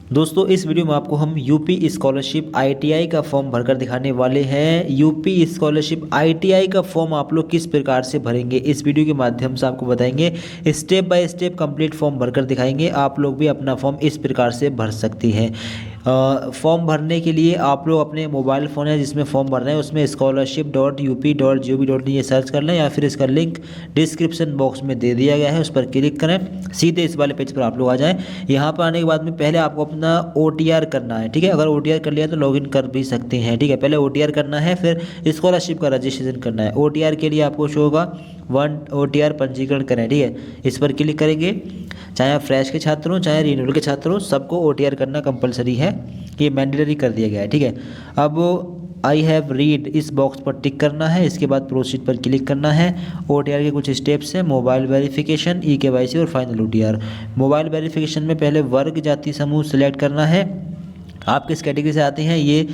दोस्तों इस वीडियो में आपको हम यूपी स्कॉलरशिप आईटीआई का फॉर्म भरकर दिखाने वाले हैं। यूपी स्कॉलरशिप आईटीआई का फॉर्म आप लोग किस प्रकार से भरेंगे इस वीडियो के माध्यम से आपको बताएंगे। Step by step complete form भरकर दिखाएंगे। आप लोग भी अपना फॉर्म इस प्रकार से भर सकती हैं। फॉर्म भरने के लिए आप लोग अपने मोबाइल फ़ोन है जिसमें फॉर्म भर रहे हैं उसमें scholarship.up.gov.in ये सर्च कर लें या फिर इसका लिंक डिस्क्रिप्शन बॉक्स में दे दिया गया है, उस पर क्लिक करें। सीधे इस वाले पेज पर आप लोग आ जाएं। यहाँ पर आने के बाद में पहले आपको अपना OTR करना है, ठीक है। अगर OTR कर लिया तो लॉगिन कर भी सकते हैं, ठीक है। पहले OTR करना है, फिर स्कॉलरशिप का रजिस्ट्रेशन करना है। OTR के लिए आपको शो होगा 1 OTR पंजीकरण करें, ठीक है। इस पर क्लिक करेंगे। चाहे आप फ्रेश के छात्र हों चाहे रिन्यूअल के छात्र हों, सबको OTR करना कंपलसरी है, ये मैंडेटरी कर दिया गया है, ठीक है। अब आई हैव रीड इस बॉक्स पर टिक करना है। इसके बाद प्रोसीड पर क्लिक करना है। OTR के कुछ स्टेप्स हैं, मोबाइल वेरिफिकेशन, EKYC और फाइनल OTR। मोबाइल वेरिफिकेशन में पहले वर्ग जाति समूह सेलेक्ट करना है। आप किस कैटेगरी से आते हैं, ये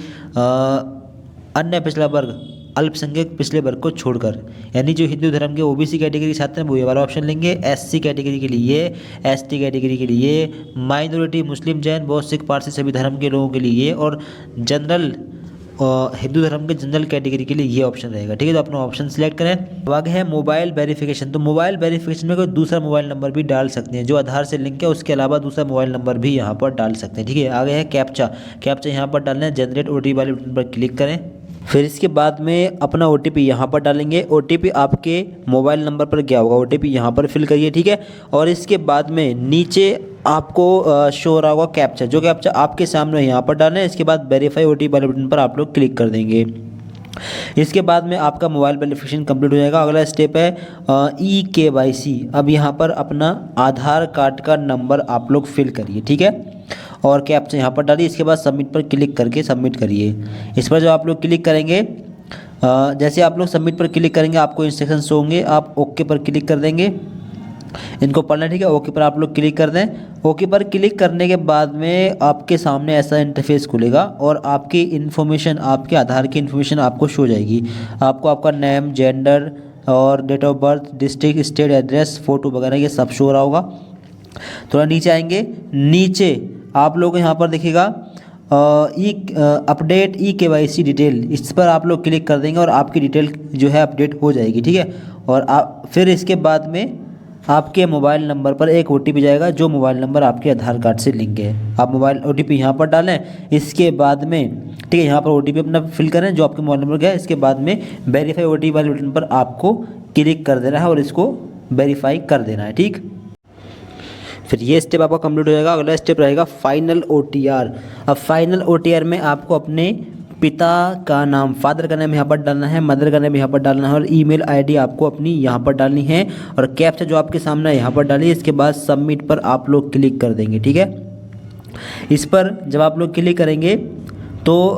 अन्य पिछड़ा वर्ग अल्पसंख्यक पिछले वर्ग को छोड़कर, यानी जो हिंदू धर्म के OBC कैटेगरी के छात्र हैं वो ये वाला ऑप्शन लेंगे। SC कैटेगरी के लिए ये, ST कैटेगरी के लिए ये, माइनॉरिटी मुस्लिम जैन बौद्ध सिख पारसी सभी धर्म के लोगों के लिए ये, और जनरल हिंदू धर्म के जनरल कैटेगरी के लिए ये ऑप्शन रहेगा, ठीक है। तो अपना ऑप्शन सिलेक्ट करें। अब आगे है मोबाइल वेरिफिकेशन। तो मोबाइल वेरिफिकेशन में कोई दूसरा मोबाइल नंबर भी डाल सकते हैं जो आधार से लिंक है, उसके अलावा दूसरा मोबाइल नंबर भी यहाँ पर डाल सकते हैं, ठीक है। आगे है कैप्चा। कैप्चा यहाँ पर डालना है, जनरेट OTP वाले बटन पर क्लिक करें। फिर इसके बाद में अपना OTP यहाँ पर डालेंगे। OTP आपके मोबाइल नंबर पर क्या होगा, OTP यहाँ पर फिल करिए, ठीक है। और इसके बाद में नीचे आपको शो हो रहा होगा कैप्चा, जो कैप्चा आपके सामने यहाँ पर डालना है। इसके बाद वेरीफाई OTP वाले बटन पर आप लोग क्लिक कर देंगे। इसके बाद में आपका मोबाइल वेरिफिकेशन कंप्लीट हो जाएगा। अगला स्टेप है EKYC। अब यहाँ पर अपना आधार कार्ड का नंबर आप लोग फिल करिए, ठीक है, और कैप्चा यहाँ पर डालिए। इसके बाद सबमिट पर क्लिक करके सबमिट करिए। इस पर जब आप लोग क्लिक करेंगे, जैसे आप लोग सबमिट पर क्लिक करेंगे आपको इंस्ट्रक्शंस होंगे, आप ओके पर क्लिक कर देंगे। इनको पढ़ना, ठीक है। ओके पर आप लोग क्लिक कर दें। ओके पर क्लिक करने के बाद में आपके सामने ऐसा इंटरफेस खुलेगा और आपकी इन्फॉर्मेशन, आपके आधार की इन्फॉर्मेशन आपको शो जाएगी। आपको आपका नेम, जेंडर और date of birth, district, state, address, photo वगैरह ये सब शो हो रहा होगा। थोड़ा नीचे आएंगे, नीचे आप लोग यहाँ पर देखिएगा अपडेट EKYC डिटेल, इस पर आप लोग क्लिक कर देंगे और आपकी डिटेल जो है अपडेट हो जाएगी, ठीक है। और आप फिर इसके बाद में आपके मोबाइल नंबर पर एक OTP जाएगा जो मोबाइल नंबर आपके आधार कार्ड से लिंक है। आप मोबाइल OTP यहाँ पर डालें। इसके बाद में, ठीक है, यहाँ पर OTP अपना फिल करें जो आपके मोबाइल नंबर का है। इसके बाद में वेरीफाई OTP वाले बटन पर आपको क्लिक कर देना है और इसको वेरीफाई कर देना है, ठीक। फिर ये स्टेप आपका कंप्लीट हो जाएगा। अगला स्टेप रहेगा फाइनल OTR। अब फाइनल OTR में आपको अपने पिता का नाम, फादर का नाम यहाँ पर डालना है, मदर का नाम यहाँ पर डालना है, और ईमेल ID आपको अपनी यहाँ पर डालनी है, और कैप्चा जो आपके सामने है यहाँ पर डालिए। इसके बाद सबमिट पर आप लोग क्लिक कर देंगे, ठीक है। इस पर जब आप लोग क्लिक करेंगे तो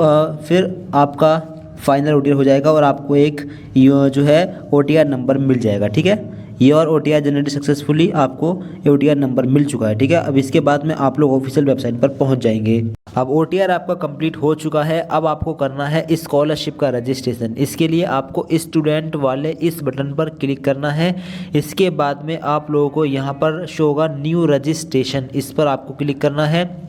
फिर आपका फाइनल OTR हो जाएगा और आपको एक जो है OTR नंबर मिल जाएगा, ठीक है। ये और OTR जनरेट सक्सेसफुली, आपको OTR नंबर मिल चुका है, ठीक है। अब इसके बाद में आप लोग ऑफिशियल वेबसाइट पर पहुंच जाएंगे। अब OTR आपका कंप्लीट हो चुका है। अब आपको करना है स्कॉलरशिप का रजिस्ट्रेशन। इसके लिए आपको स्टूडेंट वाले इस बटन पर क्लिक करना है। इसके बाद में आप लोगों को यहाँ पर शो होगा न्यू रजिस्ट्रेशन, इस पर आपको क्लिक करना है।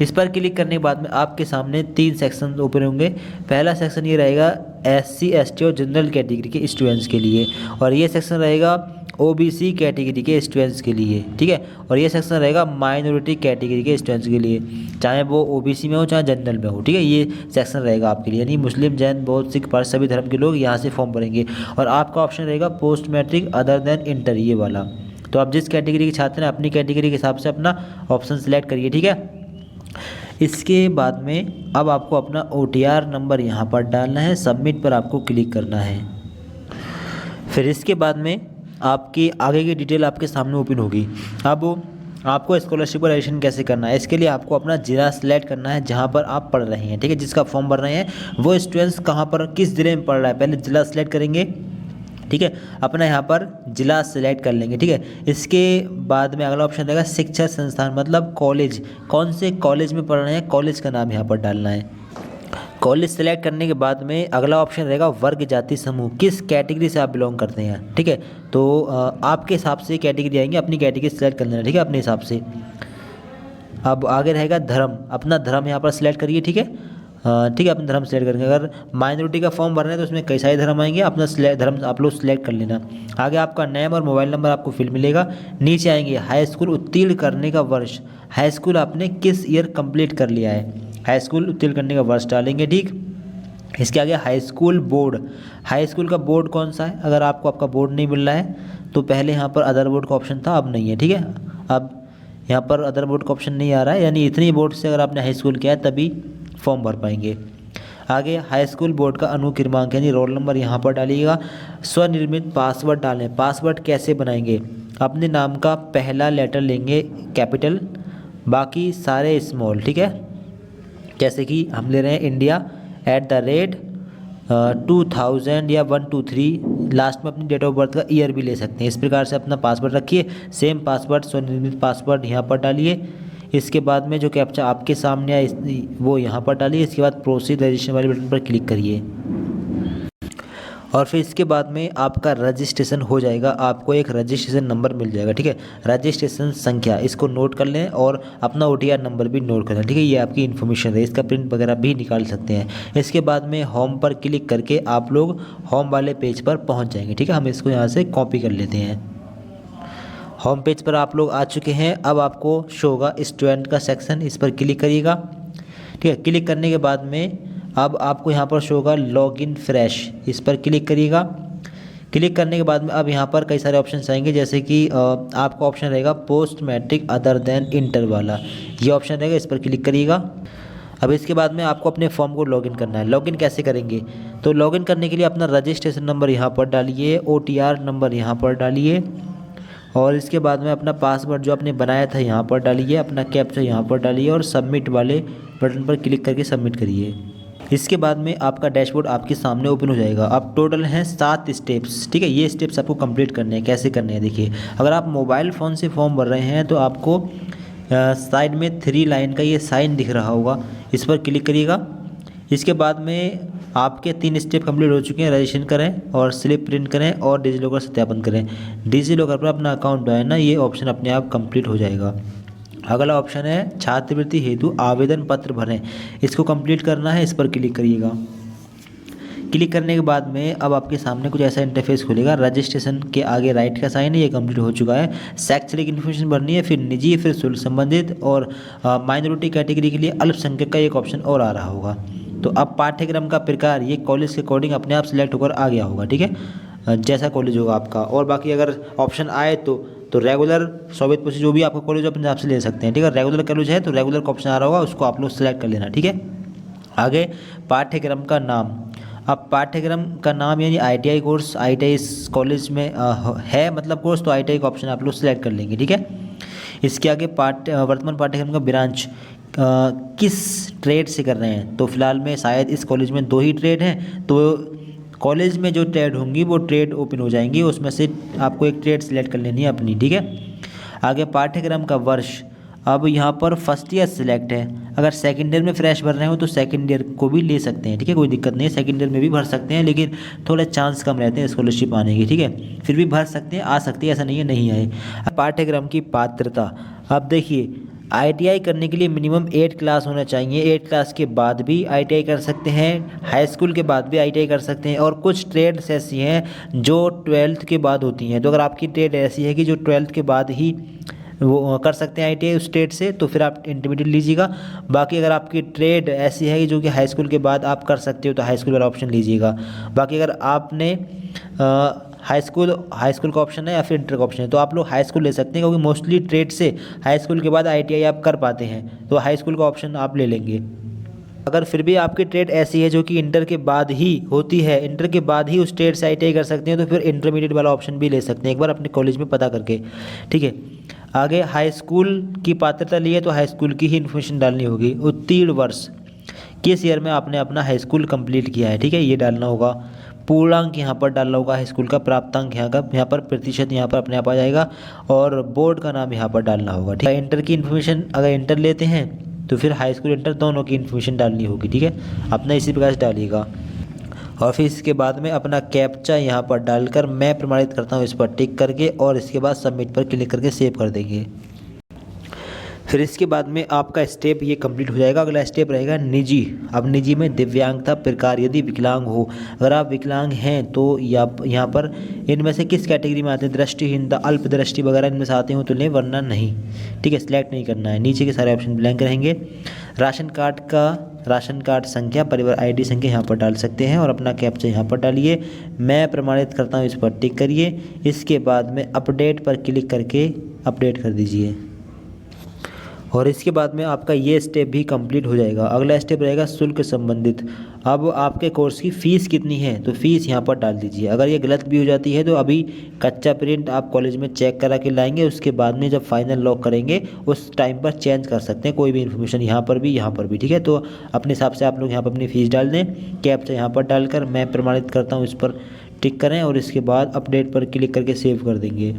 इस पर क्लिक करने के बाद में आपके सामने 3 सेक्शन ओपन होंगे। पहला सेक्शन ये रहेगा SC ST और जनरल कैटेगरी के स्टूडेंट्स के लिए, और ये सेक्शन रहेगा OBC कैटेगरी के स्टूडेंट्स के लिए, ठीक है। और ये सेक्शन रहेगा माइनॉरिटी कैटेगरी के स्टूडेंट्स के लिए, चाहे वो OBC में हो चाहे जनरल में हो, ठीक है। ये सेक्शन रहेगा आपके लिए, यानी मुस्लिम, जैन, बौद्ध, सिख, पारसी सभी धर्म के लोग यहाँ से फॉर्म भरेंगे। और आपका ऑप्शन रहेगा post matric other than inter, ये वाला। तो आप जिस कैटेगरी के छात्र हैं अपनी कैटेगरी के हिसाब से अपना ऑप्शन सेलेक्ट करिए, ठीक है। इसके बाद में अब आपको अपना OTR नंबर यहाँ पर डालना है, सबमिट पर आपको क्लिक करना है। फिर इसके बाद में आपकी आगे की डिटेल आपके सामने ओपन होगी। अब आपको स्कॉलरशिप का रजिस्ट्रेशन कैसे करना है, इसके लिए आपको अपना ज़िला सेलेक्ट करना है जहाँ पर आप पढ़ रहे हैं, ठीक है। जिसका फॉर्म भर रहे हैं वो स्टूडेंट्स कहाँ पर किस ज़िले में पढ़ रहा है, पहले ज़िला सेलेक्ट करेंगे, ठीक है। अपना यहाँ पर जिला सेलेक्ट कर लेंगे, ठीक है। इसके बाद में अगला ऑप्शन रहेगा शिक्षा संस्थान, मतलब कॉलेज, कौन से कॉलेज में पढ़ रहे हैं कॉलेज का नाम यहाँ पर डालना है। कॉलेज सेलेक्ट करने के बाद में अगला ऑप्शन रहेगा वर्ग जाति समूह, किस कैटेगरी से आप बिलोंग करते हैं, ठीक है। तो आपके हिसाब से कैटेगरी आएंगे, अपनी कैटेगरी सेलेक्ट कर लेना, ठीक है, अपने हिसाब से। अब आगे रहेगा धर्म, अपना धर्म यहाँ पर सिलेक्ट करिए। ठीक है, ठीक है, अपना धर्म सेलेक्ट करेंगे। अगर माइनॉरिटी का फॉर्म भरना है तो उसमें कई सारे धर्म आएंगे, अपना धर्म आप लोग सिलेक्ट कर लेना। आगे आपका नेम और मोबाइल नंबर आपको फिल मिलेगा। नीचे आएंगे हाई स्कूल उत्तीर्ण करने का वर्ष, हाई स्कूल आपने किस ईयर कंप्लीट कर लिया है, हाई स्कूल उत्तीर्ण करने का वर्ष डालेंगे। ठीक, इसके आगे high school board, high school का बोर्ड कौन सा है। अगर आपको आपका बोर्ड नहीं मिल रहा है तो पहले यहाँ पर अदर बोर्ड का ऑप्शन था, अब नहीं है। ठीक है, अब यहाँ पर अदर बोर्ड का ऑप्शन नहीं आ रहा है, यानी इतनी बोर्ड से अगर आपने हाई स्कूल किया है तभी फॉर्म भर पाएंगे। आगे हाई स्कूल बोर्ड का अनुक्रमांक यानी रोल नंबर यहाँ पर डालिएगा। स्वनिर्मित पासवर्ड डालें, पासवर्ड कैसे बनाएंगे, अपने नाम का पहला लेटर लेंगे कैपिटल, बाकी सारे स्मॉल। ठीक है, जैसे कि हम ले रहे हैं इंडिया @2000 या 123, लास्ट में अपनी डेट ऑफ बर्थ का ईयर भी ले सकते हैं। इस प्रकार से अपना पासवर्ड रखिए, सेम पासवर्ड स्वनिर्मित पासवर्ड यहाँ पर डालिए। इसके बाद में जो कैप्चा आपके सामने आए वो यहाँ पर डालिए। इसके बाद प्रोसीड रजिस्ट्रेशन वाले बटन पर क्लिक करिए और फिर इसके बाद में आपका रजिस्ट्रेशन हो जाएगा, आपको एक रजिस्ट्रेशन नंबर मिल जाएगा। ठीक है, रजिस्ट्रेशन संख्या इसको नोट कर लें और अपना OTR नंबर भी नोट कर लें। ठीक है, ये आपकी इन्फॉर्मेशन है, इसका प्रिंट वगैरह भी निकाल सकते हैं। इसके बाद में होम पर क्लिक करके आप लोग होम वाले पेज पर पहुँच जाएंगे। ठीक है, हम इसको यहाँ से कॉपी कर लेते हैं। होम पेज पर आप लोग आ चुके हैं। अब आपको शो होगा स्टूडेंट का सेक्शन, इस पर क्लिक करिएगा। ठीक है, क्लिक करने के बाद में अब आपको यहाँ पर शो होगा लॉगिन फ्रेश, इस पर क्लिक करिएगा। क्लिक करने के बाद में अब यहाँ पर कई सारे ऑप्शंस आएंगे, जैसे कि आपका ऑप्शन रहेगा post matric other than inter वाला, ये ऑप्शन रहेगा, इस पर क्लिक करिएगा। अब इसके बाद में आपको अपने फॉर्म को लॉगिन करना है। लॉगिन कैसे करेंगे, तो लॉगिन करने के लिए अपना रजिस्ट्रेशन नंबर यहाँ पर डालिए, OTR नंबर यहाँ पर डालिए और इसके बाद में अपना पासवर्ड जो आपने बनाया था यहाँ पर डालिए, अपना कैप्चा यहाँ पर डालिए और सबमिट वाले बटन पर क्लिक करके सबमिट करिए। इसके बाद में आपका डैशबोर्ड आपके सामने ओपन हो जाएगा। अब टोटल हैं 7 स्टेप्स। ठीक है, ये स्टेप्स आपको कंप्लीट करने हैं। कैसे करने हैं देखिए, अगर आप मोबाइल फ़ोन से फॉर्म भर रहे हैं तो आपको साइड में 3 लाइन का ये साइन दिख रहा होगा, इस पर क्लिक करिएगा। इसके बाद में आपके 3 स्टेप कंप्लीट हो चुके हैं। रजिस्ट्रेशन करें और स्लिप प्रिंट करें और डिजिलॉकर सत्यापन करें। डिजिलॉकर पर अपना अकाउंट बनाए ना, ये ऑप्शन अपने आप कंप्लीट हो जाएगा। अगला ऑप्शन है छात्रवृत्ति हेतु आवेदन पत्र भरें, इसको कंप्लीट करना है, इस पर क्लिक करिएगा। क्लिक करने के बाद में अब आपके सामने कुछ ऐसा इंटरफेस खुलेगा। रजिस्ट्रेशन के आगे राइट का साइन है, ये कंप्लीट हो चुका है। शैक्षणिक इन्फॉर्मेशन भरनी है, फिर निजी, फिर शुल्क संबंधित और माइनॉरिटी कैटेगरी के लिए अल्पसंख्यक का एक ऑप्शन और आ रहा होगा। तो अब पाठ्यक्रम का प्रकार ये कॉलेज के अकॉर्डिंग अपने आप सिलेक्ट होकर आ गया होगा। ठीक है, जैसा कॉलेज होगा आपका। और बाकी अगर ऑप्शन आए तो रेगुलर सोवियत पोस्ट जो भी आपका कॉलेज अपने हिसाब से ले सकते हैं। ठीक है, रेगुलर कॉलेज है तो रेगुलर का ऑप्शन आ रहा होगा, उसको आप लोग सेलेक्ट कर लेना। ठीक है, आगे पाठ्यक्रम का नाम, अब पाठ्यक्रम का नाम यानी ITI कोर्स, ITI इस कॉलेज में है मतलब कोर्स, तो ITI का ऑप्शन आप लोग सेलेक्ट कर लेंगे। ठीक है, इसके आगे वर्तमान पाठ्यक्रम का ब्रांच किस ट्रेड से कर रहे हैं, तो फिलहाल में शायद इस कॉलेज में 2 ही ट्रेड हैं, तो कॉलेज में जो ट्रेड होंगी वो ट्रेड ओपन हो जाएंगी, उसमें से आपको एक ट्रेड सेलेक्ट कर लेनी है अपनी। ठीक है, आगे पाठ्यक्रम का वर्ष, अब यहाँ पर फर्स्ट ईयर सिलेक्ट है। अगर सेकेंड ईयर में फ्रेश भर रहे हो तो सेकेंड ईयर को भी ले सकते हैं। ठीक है, कोई दिक्कत नहीं है, सेकेंड ईयर में भी भर सकते हैं, लेकिन थोड़े चांस कम रहते हैं स्कॉलरशिप आने की। ठीक है, फिर भी भर सकते हैं, आ सकती है, ऐसा नहीं है नहीं आए। पाठ्यक्रम की पात्रता, अब देखिए ITI करने के लिए मिनिमम 8 क्लास होना चाहिए। 8 क्लास के बाद भी ITI कर सकते हैं, हाई स्कूल के बाद भी ITI कर सकते हैं, और कुछ ट्रेड्स ऐसी हैं जो 12th के बाद होती हैं। तो अगर आपकी ट्रेड ऐसी है कि जो 12th के बाद ही वो कर सकते हैं ITI उस ट्रेड से, तो फिर आप इंटरमीडिएट लीजिएगा। बाकी अगर आपकी ट्रेड ऐसी है कि जो कि हाई स्कूल के बाद आप कर सकते हो तो हाई स्कूल वाला ऑप्शन लीजिएगा। बाकी अगर आपने हाई स्कूल का ऑप्शन है या फिर इंटर का ऑप्शन है तो आप लोग हाई स्कूल ले सकते हैं, क्योंकि मोस्टली ट्रेड से हाई स्कूल के बाद ITI आप कर पाते हैं, तो हाई स्कूल का ऑप्शन आप ले लेंगे। अगर फिर भी आपकी ट्रेड ऐसी है जो कि इंटर के बाद ही होती है, इंटर के बाद ही उस ट्रेड से ITI कर सकते हैं, तो फिर इंटरमीडिएट वाला ऑप्शन भी ले सकते हैं एक बार अपने कॉलेज में पता करके। ठीक है, आगे हाई स्कूल की पात्रता लिए तो हाई स्कूल की ही इन्फॉर्मेशन डालनी होगी। उत्तीर्ण वर्ष, किस ईयर में आपने अपना हाई स्कूल कंप्लीट किया है। ठीक है, ये डालना होगा। पूर्णांक यहाँ पर डालना होगा, हाई स्कूल का प्राप्तांक यहाँ पर प्रतिशत यहाँ पर अपने आप आ जाएगा, और बोर्ड का नाम यहाँ पर डालना होगा। ठीक है, इंटर की इन्फॉर्मेशन अगर इंटर लेते हैं तो फिर हाई स्कूल इंटर दोनों की इन्फॉर्मेशन डालनी होगी। ठीक है, अपना इसी प्रकार से डालिएगा। और फिर इसके बाद में अपना कैप्चा यहाँ पर डालकर मैं प्रमाणित करता हूँ, इस पर टिक करके, और इसके बाद सबमिट पर क्लिक करके सेव कर देंगे। फिर इसके बाद में आपका स्टेप ये कंप्लीट हो जाएगा। अगला स्टेप रहेगा निजी। अब निजी में दिव्यांगता प्रकार, यदि विकलांग हो, अगर आप विकलांग हैं तो यहाँ पर इनमें से किस कैटेगरी में आते हैं, दृष्टिहीनता, अल्पदृष्टि वगैरह इनमें से आते हो तो लें, वरना नहीं। ठीक है, सिलेक्ट नहीं करना है। नीचे के सारे ऑप्शन ब्लैंक रहेंगे। राशन कार्ड संख्या, परिवार आईडी संख्या यहाँ पर डाल सकते हैं और अपना कैप्चा यहाँ पर डालिए। मैं प्रमाणित करता हूँ, इस पर टिक करिए। इसके बाद में अपडेट पर क्लिक करके अपडेट कर दीजिए और इसके बाद में आपका ये स्टेप भी कंप्लीट हो जाएगा। अगला स्टेप रहेगा शुल्क संबंधित। अब आपके कोर्स की फ़ीस कितनी है तो फ़ीस यहाँ पर डाल दीजिए। अगर ये गलत भी हो जाती है तो अभी कच्चा प्रिंट आप कॉलेज में चेक करा के लाएंगे, उसके बाद में जब फाइनल लॉक करेंगे उस टाइम पर चेंज कर सकते हैं कोई भी इन्फॉर्मेशन, यहाँ पर भी। ठीक है, तो अपने हिसाब से आप लोग यहाँ पर अपनी फ़ीस डाल दें। कैप्चा यहाँ पर डालकर मैं प्रमाणित करता हूँ, इस पर टिक करें और इसके बाद अपडेट पर क्लिक करके सेव कर देंगे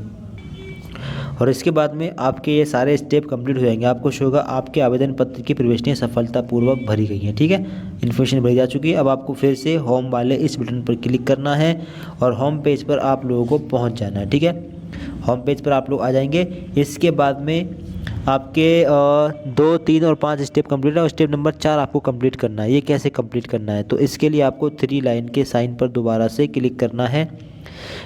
और इसके बाद में आपके ये सारे स्टेप कंप्लीट हो जाएंगे। आपको शो होगा आपके आवेदन पत्र की प्रविष्टियाँ सफलतापूर्वक भरी गई हैं। ठीक है, इन्फॉर्मेशन भरी जा चुकी है। अब आपको फिर से होम वाले इस बटन पर क्लिक करना है और होम पेज पर आप लोगों को पहुंच जाना है। ठीक है, होम पेज पर आप लोग आ जाएंगे। इसके बाद में आपके 2, 3 और 5 स्टेप कंप्लीट है और स्टेप नंबर 4 आपको कंप्लीट करना है। ये कैसे कंप्लीट करना है तो इसके लिए आपको 3 लाइन के साइन पर दोबारा से क्लिक करना है।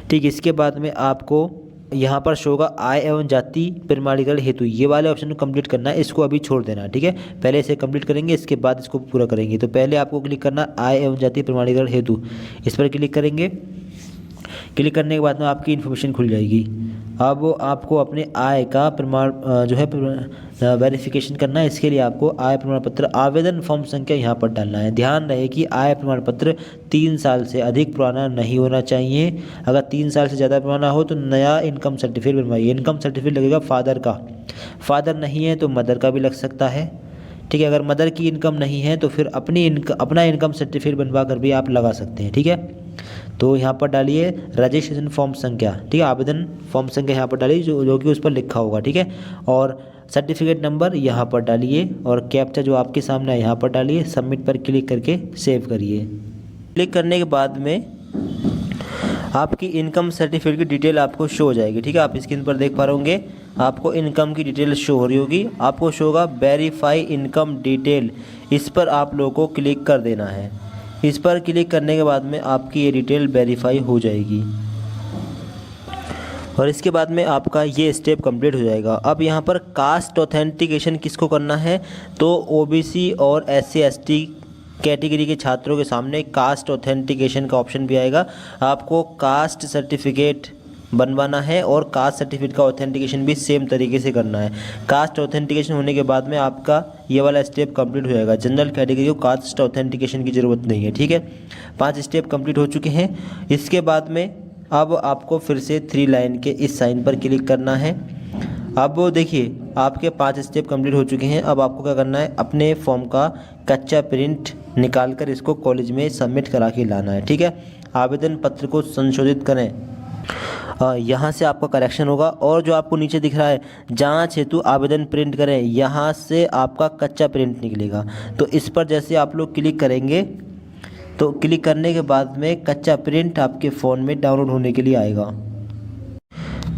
ठीक, इसके बाद में आपको यहाँ पर शो होगा आय एवं जाति प्रमाणीकरण हेतु, ये वाले ऑप्शन को कंप्लीट करना है, इसको अभी छोड़ देना है। ठीक है, पहले इसे कंप्लीट करेंगे, इसके बाद इसको पूरा करेंगे। तो पहले आपको क्लिक करना है आय एवं जाति प्रमाणीकरण हेतु, इस पर क्लिक करेंगे। क्लिक करने के बाद में आपकी इन्फॉर्मेशन खुल जाएगी। अब आपको अपने आय का प्रमाण जो है वेरिफिकेशन करना है। इसके लिए आपको आय प्रमाण पत्र आवेदन फॉर्म संख्या यहाँ पर डालना है। ध्यान रहे कि आय प्रमाण पत्र 3 साल से अधिक पुराना नहीं होना चाहिए। अगर 3 साल से ज़्यादा पुराना हो तो नया इनकम सर्टिफिकेट बनवाइए। इनकम सर्टिफिकेट लगेगा फादर का, फादर नहीं है तो मदर का भी लग सकता है। ठीक है, अगर मदर की इनकम नहीं है तो फिर अपना इनकम सर्टिफिकेट बनवा कर भी आप लगा सकते हैं। ठीक है, तो यहाँ पर डालिए रजिस्ट्रेशन फॉर्म संख्या। ठीक है, आवेदन फॉर्म संख्या यहाँ पर डालिए जो कि उस पर लिखा होगा। ठीक है, और सर्टिफिकेट नंबर यहाँ पर डालिए और कैप्चा जो आपके सामने है यहाँ पर डालिए। सबमिट पर क्लिक करके सेव करिए। क्लिक करने के बाद में आपकी इनकम सर्टिफिकेट की डिटेल आपको शो हो जाएगी। ठीक है, आप स्क्रीन पर देख पा रहे होंगे, आपको इनकम की डिटेल शो हो रही होगी। आपको शो होगा वेरीफाई इनकम डिटेल, इस पर आप लोगों को क्लिक कर देना है। इस पर क्लिक करने के बाद में आपकी ये डिटेल वेरीफाई हो जाएगी और इसके बाद में आपका ये स्टेप कंप्लीट हो जाएगा। अब यहाँ पर कास्ट ऑथेंटिकेशन किसको करना है तो ओबीसी और SC ST कैटेगरी के छात्रों के सामने कास्ट ऑथेंटिकेशन का ऑप्शन भी आएगा। आपको कास्ट सर्टिफिकेट बनवाना है और कास्ट सर्टिफिकेट का ऑथेंटिकेशन भी सेम तरीके से करना है। कास्ट ऑथेंटिकेशन होने के बाद में आपका ये वाला स्टेप कंप्लीट हो जाएगा। जनरल कैटेगरी को कास्ट ऑथेंटिकेशन की ज़रूरत नहीं है। ठीक है, 5 स्टेप कंप्लीट हो चुके हैं। इसके बाद में अब आपको फिर से 3 लाइन के इस साइन पर क्लिक करना है। अब देखिए आपके 5 स्टेप कंप्लीट हो चुके हैं। अब आपको क्या करना है, अपने फॉर्म का कच्चा प्रिंट निकाल कर इसको कॉलेज में सबमिट करा के लाना है। ठीक है, आवेदन पत्र को संशोधित करें, यहाँ से आपका करेक्शन होगा और जो आपको नीचे दिख रहा है जांच हेतु आवेदन प्रिंट करें, यहाँ से आपका कच्चा प्रिंट निकलेगा। तो इस पर जैसे आप लोग क्लिक करेंगे तो क्लिक करने के बाद में कच्चा प्रिंट आपके फ़ोन में डाउनलोड होने के लिए आएगा।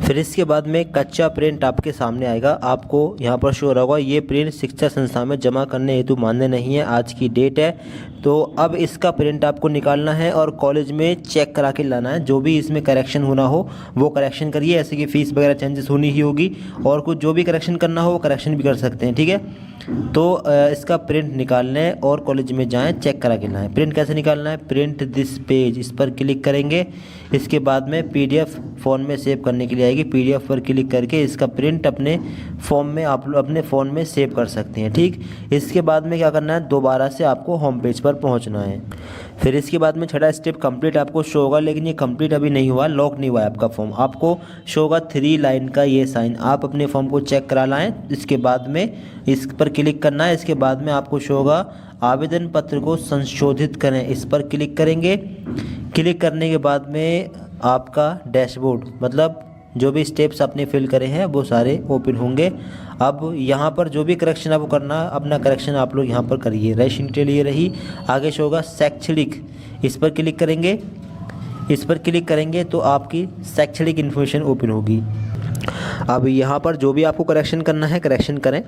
फिर इसके बाद में कच्चा प्रिंट आपके सामने आएगा। आपको यहाँ पर शो हो रहा होगा ये प्रिंट शिक्षा संस्था में जमा करने हेतु मान्य नहीं है, आज की डेट है। तो अब इसका प्रिंट आपको निकालना है और कॉलेज में चेक करा के लाना है। जो भी इसमें करेक्शन होना हो वो करेक्शन करिए, ऐसे कि फ़ीस वगैरह चेंजेस होनी ही होगी और कुछ जो भी करेक्शन करना हो वो करेक्शन भी कर सकते हैं। ठीक है, तो इसका प्रिंट निकालना है और कॉलेज में जाएं, चेक करा के लाएं। प्रिंट कैसे निकालना है, प्रिंट दिस पेज, इस पर क्लिक करेंगे। इसके बाद में PDF फ़ोन में सेव करने के लिए आएगी। PDF पर क्लिक करके इसका प्रिंट अपने फॉर्म में आप अपने फ़ोन में सेव कर सकते हैं। ठीक, इसके बाद में क्या करना है, दोबारा से आपको होम पेज पर पहुंचना है। फिर इसके बाद में 6वां स्टेप कंप्लीट आपको शो होगा, लेकिन ये कंप्लीट अभी नहीं हुआ, लॉक नहीं हुआ है आपका फॉर्म। आपको शो होगा 3 लाइन का ये साइन, आप अपने फॉर्म को चेक करा लाएँ। इसके बाद में इस पर क्लिक करना है। इसके बाद में आपको शो होगा आवेदन पत्र को संशोधित करें, इस पर क्लिक करेंगे। क्लिक करने के बाद में आपका डैशबोर्ड, मतलब जो भी स्टेप्स आपने फिल करे हैं वो सारे ओपन होंगे। अब यहाँ पर जो भी करेक्शन आपको करना, अपना करेक्शन आप लोग यहाँ पर करिए। रेशन के लिए रही, आगे शो होगा शैक्षणिक, इस पर क्लिक करेंगे। इस पर क्लिक करेंगे तो आपकी शैक्षणिक इन्फॉर्मेशन ओपन होगी। अब यहाँ पर जो भी आपको करेक्शन करना है करेक्शन करें।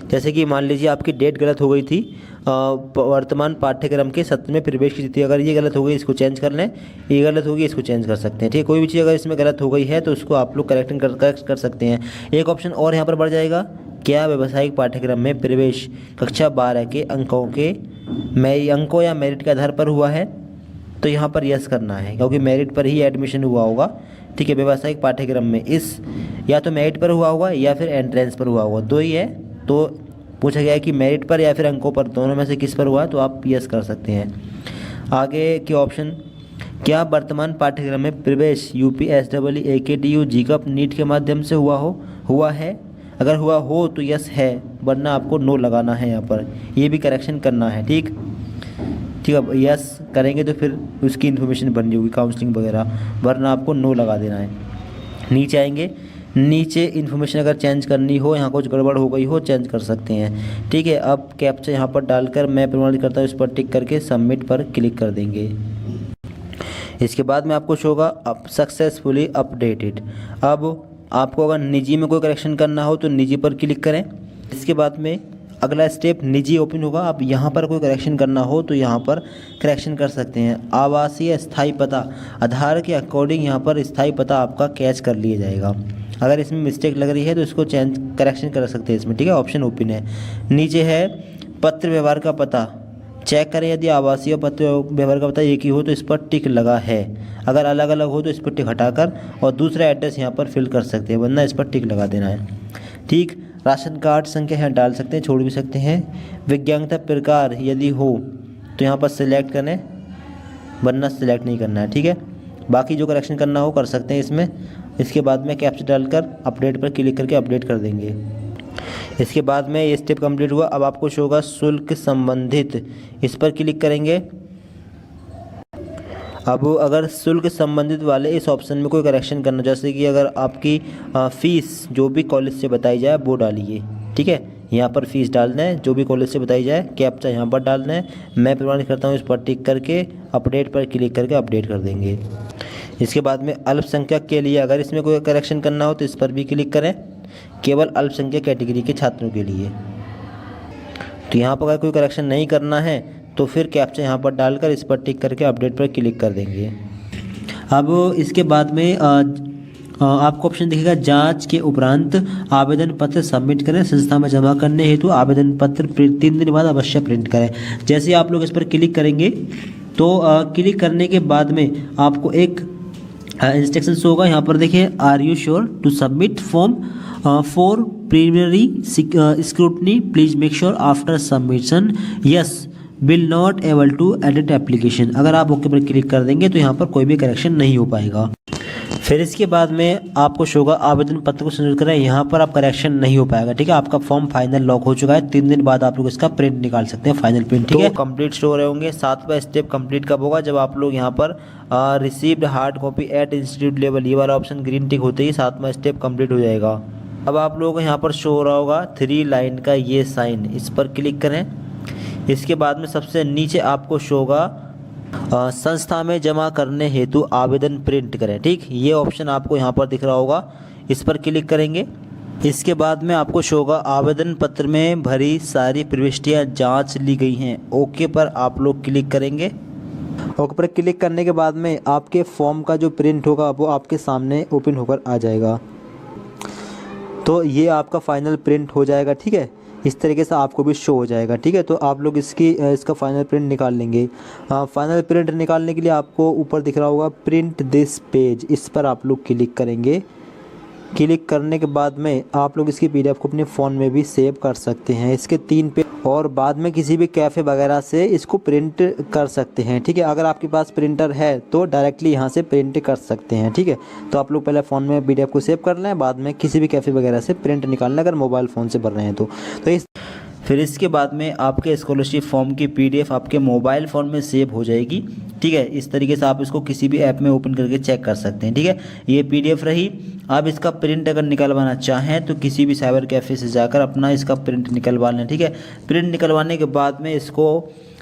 जैसे कि मान लीजिए आपकी डेट गलत हो गई थी, वर्तमान पाठ्यक्रम के सत्र में प्रवेश की तिथि अगर ये गलत हो गई इसको चेंज कर लें, ये गलत होगी इसको चेंज कर सकते हैं। ठीक है, कोई भी चीज़ अगर इसमें गलत हो गई है तो उसको आप लोग करेक्ट कर सकते हैं। एक ऑप्शन और यहाँ पर बढ़ जाएगा, क्या व्यावसायिक पाठ्यक्रम में प्रवेश कक्षा 12 के अंकों या मेरिट के आधार पर हुआ है, तो यहाँ पर यस करना है क्योंकि मेरिट पर ही एडमिशन हुआ होगा। ठीक है, व्यावसायिक पाठ्यक्रम में इस या तो मेरिट पर हुआ होगा या फिर एंट्रेंस पर हुआ होगा, दो ही है। तो पूछा गया है कि मेरिट पर या फिर अंकों पर, दोनों में से किस पर हुआ, तो आप यस कर सकते हैं। आगे के ऑप्शन, क्या वर्तमान पाठ्यक्रम में प्रवेश UPSEE AKTU GCAP नीट के माध्यम से हुआ है? अगर हुआ हो तो यस है, वरना आपको नो लगाना है यहाँ पर, ये भी करेक्शन करना है। ठीक है, यस करेंगे तो फिर उसकी इन्फॉर्मेशन बन रही होगी काउंसलिंग वगैरह, वरना आपको नो लगा देना है। नीचे आएंगे, नीचे इन्फॉर्मेशन अगर चेंज करनी हो, यहाँ कुछ गड़बड़ हो गई हो, चेंज कर सकते हैं। ठीक है, अब कैप्चा यहाँ पर डालकर मैं प्रमाणित करता हूँ, इस पर टिक करके सबमिट पर क्लिक कर देंगे। इसके बाद में आपको शो होगा अब सक्सेसफुली अपडेटेड। अब आपको अगर निजी में कोई करेक्शन करना हो तो निजी पर क्लिक करें। इसके बाद में अगला स्टेप निजी ओपन होगा। अब यहाँ पर कोई करेक्शन करना हो तो यहाँ पर करेक्शन कर सकते हैं। आवासीय स्थायी पता, आधार के अकॉर्डिंग यहाँ पर स्थायी पता आपका कैच कर लिया जाएगा। अगर इसमें मिस्टेक लग रही है तो इसको चेंज करेक्शन कर सकते हैं इसमें। ठीक है, ऑप्शन ओपन है। नीचे है पत्र व्यवहार का पता, चेक करें यदि आवासीय पत्र व्यवहार का पता एक ही हो तो इस पर टिक लगा है, अगर अलग अलग हो तो इस पर टिक हटाकर और दूसरा एड्रेस यहाँ पर फिल कर सकते हैं, वरना इस पर टिक लगा देना है। ठीक, राशन कार्ड संख्या यहाँ डाल सकते हैं, छोड़ भी सकते हैं। विज्ञानता प्रकार यदि हो तो यहाँ पर सिलेक्ट करें, वरना सिलेक्ट नहीं करना है। ठीक है, बाकी जो करेक्शन करना हो कर सकते हैं इसमें। इसके बाद में कैप्चा डालकर अपडेट पर क्लिक करके अपडेट कर देंगे। इसके बाद में ये स्टेप कंप्लीट हुआ। अब आपको शो होगा शुल्क संबंधित, इस पर क्लिक करेंगे। अब अगर शुल्क संबंधित वाले इस ऑप्शन में कोई करेक्शन करना, जैसे कि अगर आपकी फ़ीस जो भी कॉलेज से बताई जाए वो डालिए। ठीक है, यहाँ पर फीस डालना है जो भी कॉलेज से बताई जाए, कैप्चा यहाँ पर डालना है। मैं प्रमाणित करता हूँ, इस पर टिक करके अपडेट पर क्लिक करके अपडेट कर देंगे। इसके बाद में अल्पसंख्यक के लिए अगर इसमें कोई करेक्शन करना हो तो इस पर भी क्लिक करें, केवल अल्पसंख्यक कैटेगरी के छात्रों के लिए। तो यहाँ पर अगर कोई करेक्शन नहीं करना है तो फिर कैप्चा यहाँ पर डालकर इस पर टिक करके अपडेट पर क्लिक कर देंगे। अब इसके बाद में आपको ऑप्शन दिखेगा जांच के उपरांत आवेदन पत्र सबमिट करें, संस्था में जमा करने हेतु आवेदन पत्र 3 दिन बाद अवश्य प्रिंट करें। जैसे ही आप लोग इस पर क्लिक करेंगे तो क्लिक करने के बाद में आपको एक इंस्ट्रक्शन होगा। यहाँ पर देखिए, are you sure to submit form for preliminary scrutiny, please make sure after submission yes will not able to edit application. अगर आप ओके पर क्लिक कर देंगे तो यहाँ पर कोई भी करेक्शन नहीं हो पाएगा। फिर इसके बाद में आपको शो होगा आवेदन पत्र को संशोधित करें, यहाँ पर आप करेक्शन नहीं हो पाएगा। ठीक है, आपका फॉर्म फाइनल लॉक हो चुका है। 3 दिन बाद आप लोग इसका प्रिंट निकाल सकते हैं, फाइनल प्रिंट। ठीक है, कंप्लीट शो हो रहे होंगे। 7वां स्टेप कंप्लीट कब होगा, जब आप लोग यहाँ पर received hard copy eight institute level, ये वाला ऑप्शन ग्रीन टिक होते ही 7वां स्टेप कंप्लीट हो जाएगा। अब आप लोगों को यहाँ पर शो हो रहा होगा 3 लाइन का ये साइन, इस पर क्लिक करें। इसके बाद में सबसे नीचे आपको शो होगा संस्था में जमा करने हेतु आवेदन प्रिंट करें। ठीक, ये ऑप्शन आपको यहाँ पर दिख रहा होगा, इस पर क्लिक करेंगे। इसके बाद में आपको शो होगा आवेदन पत्र में भरी सारी प्रविष्टियाँ जांच ली गई हैं, ओके पर आप लोग क्लिक करेंगे। ओके पर क्लिक करने के बाद में आपके फॉर्म का जो प्रिंट होगा वो आपके सामने ओपन होकर आ जाएगा। तो ये आपका फाइनल प्रिंट हो जाएगा। ठीक है, इस तरीके से आपको भी शो हो जाएगा। ठीक है, तो आप लोग इसका फाइनल प्रिंट निकाल लेंगे। फाइनल प्रिंट निकालने के लिए आपको ऊपर दिख रहा होगा प्रिंट दिस पेज, इस पर आप लोग क्लिक करेंगे। क्लिक करने के बाद में आप लोग इसकी PDF को अपने फ़ोन में भी सेव कर सकते हैं, इसके 3 पेज, और बाद में किसी भी कैफ़े वगैरह से इसको प्रिंट कर सकते हैं। ठीक है, अगर आपके पास प्रिंटर है तो डायरेक्टली यहाँ से प्रिंट कर सकते हैं। ठीक है, तो आप लोग पहले फ़ोन में PDF को सेव कर लें, बाद में किसी भी कैफ़े वगैरह से प्रिंट निकालना, अगर मोबाइल फ़ोन से भर रहे हैं तो फिर इसके बाद में आपके स्कॉलरशिप फॉर्म की PDF आपके मोबाइल फ़ोन में सेव हो जाएगी। ठीक है, इस तरीके से आप इसको किसी भी ऐप में ओपन करके चेक कर सकते हैं। ठीक है, ये PDF रही। आप इसका प्रिंट अगर निकलवाना चाहें तो किसी भी साइबर कैफ़े से जाकर अपना इसका प्रिंट निकलवा लें। ठीक है, प्रिंट निकलवाने के बाद में इसको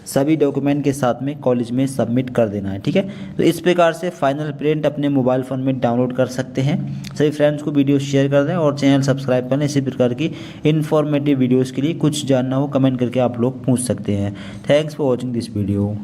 सभी डॉक्यूमेंट के साथ में कॉलेज में सबमिट कर देना है। ठीक है, तो इस प्रकार से फाइनल प्रिंट अपने मोबाइल फ़ोन में डाउनलोड कर सकते हैं। सभी फ्रेंड्स को वीडियो शेयर कर दें और चैनल सब्सक्राइब कर लें। इसी प्रकार की इन्फॉर्मेटिव वीडियोज़ के लिए कुछ जानना हो कमेंट करके आप लोग पूछ सकते हैं। Thanks for watching this video.